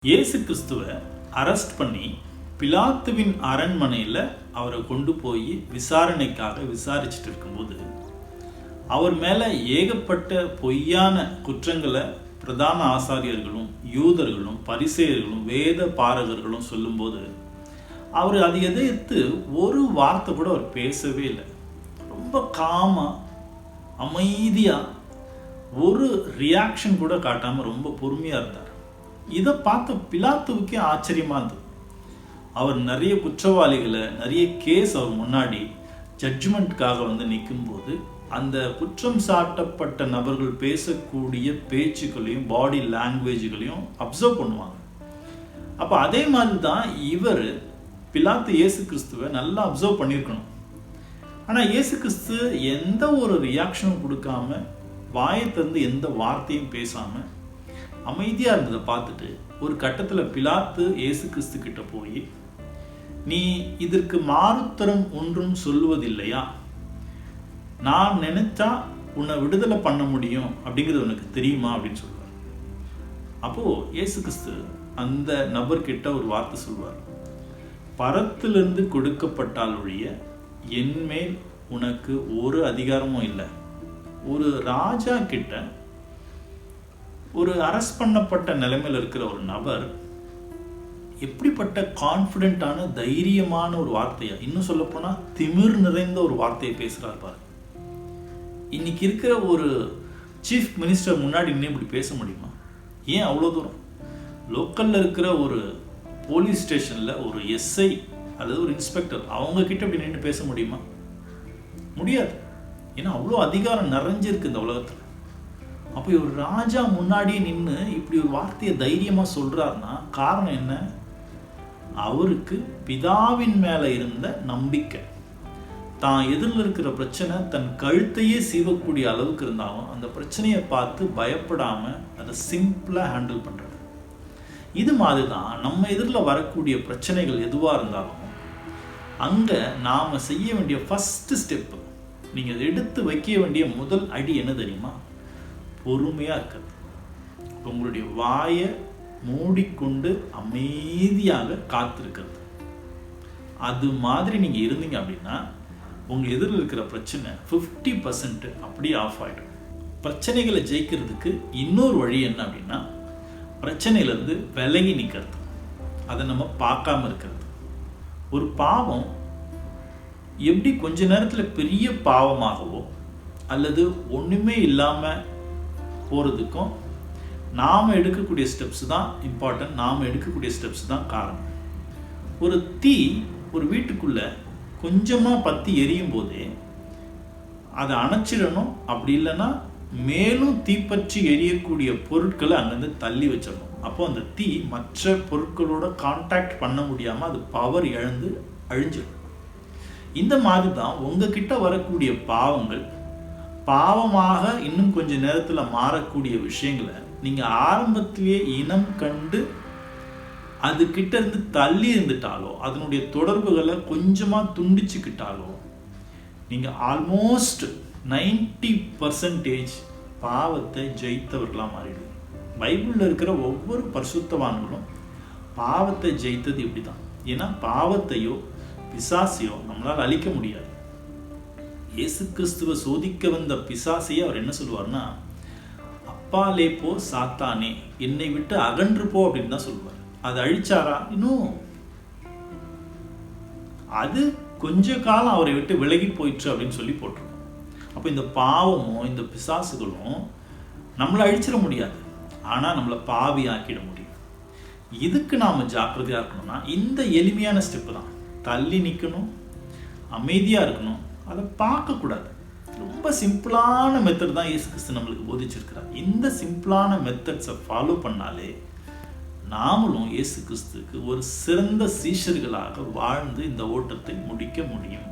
இயேசு கிறிஸ்துவை அரெஸ்ட் பண்ணி பிலாத்துவின் அரண்மனையில் அவரை கொண்டு போய் விசாரணைக்காக விசாரிச்சுட்டு இருக்கும்போது அவர் மேலே ஏகப்பட்ட பொய்யான குற்றங்களை பிரதான ஆசாரியர்களும் யூதர்களும் பரிசேயர்களும் வேத பாரகர்களும் சொல்லும்போது அவர் அதை எதிர்த்து ஒரு வார்த்தை கூட அவர் பேசவே இல்லை. ரொம்ப காமாக அமைதியாக ஒரு ரியாக்ஷன் கூட காட்டாமல் ரொம்ப பொறுமையாக இருந்தார். இதை பார்த்த பிலாத்துவுக்கே ஆச்சரியமா இருந்தது. அவர் நிறைய குற்றவாளிகளை நிறைய கேஸ் அவர் முன்னாடி ஜட்ஜ்மெண்ட்காக நிற்கும்போது அந்த குற்றம் சாட்டப்பட்ட நபர்கள் பேசக்கூடிய பேச்சுக்களையும் பாடி லாங்குவேஜ்களையும் அப்சர்வ் பண்ணுவாங்க. அப்போ அதே மாதிரி தான் இவர் பிலாத்து இயேசு கிறிஸ்துவை நல்லா அப்சர்வ் பண்ணியிருக்கணும். ஆனால் இயேசு கிறிஸ்து எந்த ஒரு ரியாக்ஷனும் கொடுக்காம வாயை திறந்து எந்த வார்த்தையும் பேசாமல் அமைதியாக இருந்ததை பார்த்துட்டு ஒரு கட்டத்தில் பிலாத்து இயேசு கிறிஸ்து கிட்ட போய், நீ இதற்கு மாறுத்தரம் ஒன்றும் சொல்லுவதில்லையா? நான் நினைச்சா உன்னை விடுதலை பண்ண முடியும் அப்படிங்கிறது உனக்கு தெரியுமா அப்படின்னு சொல்லுவார். அப்போது இயேசு கிறிஸ்து அந்த நபர்கிட்ட ஒரு வார்த்தை சொல்வார், பரத்திலிருந்து கொடுக்கப்பட்டால் ஒழிய என்மேல் உனக்கு ஒரு அதிகாரமும் இல்லை. ஒரு ராஜா கிட்ட ஒரு அரெஸ்ட் பண்ணப்பட்ட நிலைமையில் இருக்கிற ஒரு நபர் எப்படிப்பட்ட கான்ஃபிடென்ட்டான தைரியமான ஒரு வார்த்தையா, இன்னும் சொல்ல போனா திமிர் நிறைந்த ஒரு வார்த்தையை பேசுறார் பாரு. இன்னைக்கு இருக்கிற ஒரு சீஃப் மினிஸ்டர் முன்னாடி நின்று இப்படி பேச முடியுமா? ஏன் அவ்வளோ தூரம்? லோக்கல்ல இருக்கிற ஒரு போலீஸ் ஸ்டேஷன்ல ஒரு எஸ்ஐ அல்லது ஒரு இன்ஸ்பெக்டர் அவங்க கிட்ட இப்படி நின்று பேச முடியுமா? முடியாது. ஏன்னா அவ்வளோ அதிகாரம் நிறைஞ்சிருக்கு இந்த உலகத்தில். அப்போ ஒரு ராஜா முன்னாடியே நின்று இப்படி ஒரு வார்த்தையை தைரியமா சொல்றாருன்னா காரணம் என்ன? அவருக்கு பிதாவின் மேல இருந்த நம்பிக்கை. தான் எதிரில் இருக்கிற பிரச்சனை தன் கழுத்தையே சீவக்கூடிய அளவுக்கு இருந்தாலும் அந்த பிரச்சனையை பார்த்து பயப்படாம அதை சிம்பிளா ஹேண்டில் பண்றது. இது மாதிரி தான் நம்ம எதிரில் வரக்கூடிய பிரச்சனைகள் எதுவா இருந்தாலும் அங்க நாம செய்ய வேண்டிய ஃபர்ஸ்ட் ஸ்டெப், நீங்க எடுத்து வைக்க வேண்டிய முதல் அடி என்ன தெரியுமா? பொறுமையா இருக்கிறது. உங்களுடைய வாயை மூடிக்கொண்டு அமைதியாக காத்திருக்கிறது. அது மாதிரி நீங்க இருந்தீங்க அப்படின்னா உங்க எதிரில் இருக்கிற பிரச்சனை 50% அப்படியே ஆஃப் ஆயிடும். பிரச்சனைகளை ஜெயிக்கிறதுக்கு இன்னொரு வழி என்ன அப்படின்னா, பிரச்சனையிலிருந்து விலகி நிற்கிறது, அதை நம்ம பார்க்காம இருக்கிறது. ஒரு பாவம் எப்படி கொஞ்ச நேரத்தில் பெரிய பாவமாகவோ அல்லது ஒண்ணுமே இல்லாம போகிறதுக்கும் நாம் எடுக்கக்கூடிய ஸ்டெப்ஸ் தான் இம்பார்ட்டன்ட். நாம் எடுக்கக்கூடிய ஸ்டெப்ஸ் தான் காரணம். ஒரு தீ ஒரு வீட்டுக்குள்ளே கொஞ்சமாக பற்றி எரியும் போதே அதை அணைச்சிடணும். அப்படி இல்லைன்னா மேலும் தீப்பற்றி எரியக்கூடிய பொருட்களை அங்கேருந்து தள்ளி வச்சிடணும். அப்போ அந்த தீ மற்ற பொருட்களோட கான்டாக்ட் பண்ண முடியாமல் அது பவர் இழந்து அழிஞ்சிடும். இந்த மாதிரி தான் உங்ககிட்ட வரக்கூடிய பாவங்கள் பாவமாக இன்னும் கொஞ்ச நேரத்தில் மாறக்கூடிய விஷயங்களை நீங்க ஆரம்பத்திலேயே இனம் கண்டு அது கிட்ட இருந்து தள்ளி இருந்துட்டாலோ அதனுடைய தொடர்புகளை கொஞ்சமா துண்டிச்சுக்கிட்டாலோ நீங்க ஆல்மோஸ்ட் 90% பாவத்தை ஜெயித்தவர்களா மாறிடுவீங்க. பைபிள்ல இருக்கிற ஒவ்வொரு பரிசுத்தவான்களும் பாவத்தை ஜெயித்தது இப்படிதான். ஏன்னா பாவத்தையோ பிசாசையோ நம்மளால் அழிக்க முடியாது. இயேசு கிறிஸ்துவை சோதிக்க வந்த பிசாசையை அவர் என்ன சொல்லுவார்னா, அப்பாலே போ சாத்தானே, என்னை விட்டு அகன்று போ அப்படின்னு தான் சொல்லுவார். அது அழிச்சாரா? இன்னும் அது கொஞ்ச காலம் அவரை விட்டு விலகி போயிடுச்சு அப்படின்னு சொல்லி போட்டிருக்கோம். அப்போ இந்த பாவமும் இந்த பிசாசுகளும் நம்மளை அழிச்சிட முடியாது, ஆனால் நம்மளை பாவி ஆக்கிட முடியும். இதுக்கு நாம ஜாக்கிரதையா இருக்கணும்னா இந்த எளிமையான ஸ்டெப்பு தான். தள்ளி நிற்கணும், அமைதியா இருக்கணும், அதை பார்க்கக்கூடாது. ரொம்ப சிம்பிளான மெத்தட் தான் இயேசு கிறிஸ்து நம்மளுக்கு போதிச்சிருக்கிறார். இந்த சிம்பிளான மெத்தட்ஸை ஃபாலோ பண்ணாலே நாமளும் இயேசு கிறிஸ்துக்கு ஒரு சிறந்த சீஷர்களாக வாழ்ந்து இந்த ஓட்டத்தை முடிக்க முடியும்.